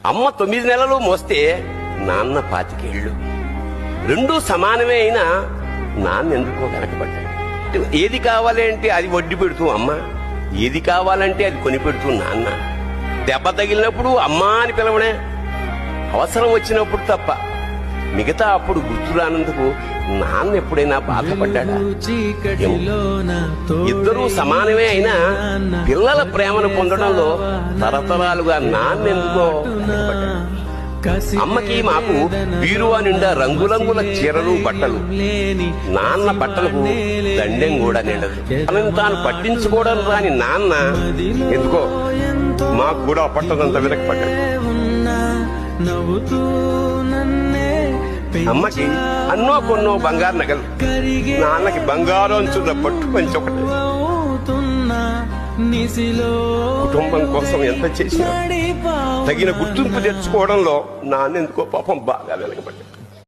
అమ్మ 9 నెలలు మోస్తే నాన్న 25 ఏళ్ళు. రెండూ సమానమే అయినా నాన్న ఎందుకో వెనకబడ్డాడు. ఏది కావాలంటే అది వడ్డీ పెడుతూ అమ్మ, ఏది కావాలంటే అది కొని పెడుతూ నాన్న. దెబ్బ తగిలినప్పుడు అమ్మా అని పిలవనే, అవసరం వచ్చినప్పుడు తప్ప. మిగతా అప్పుడు గుర్తురానందుకు నాన్న ఎప్పుడైనా బాధపడ్డాడా? ఇద్దరూ సమానమే అయినా పిల్లల ప్రేమను పొందడంలో తరతరాలుగా నాన్న ఎందుకో వెనకబడ్డాడు. అమ్మకి మాకు బీరువా నిండా రంగురంగుల చీరలు బట్టలు, నాన్న బట్టలకు దండెం కూడా నిండదు. తనని తాను పట్టించుకోవడం రాని నాన్న ఎందుకో మాకు కూడా పట్టదంత వెనకపడ్డాడు. అమ్మకి అన్నో కొన్నో బంగారు నగలు, నాన్నకి బంగారు అంచున్న పట్టు పంచి ఒకటి. కుటుంబం కోసం ఎంత చేసినా తగిన గుర్తింపు తెచ్చుకోవడంలో నాన్నెందుకో పాపం బాగా వెనకబడ్డాడు.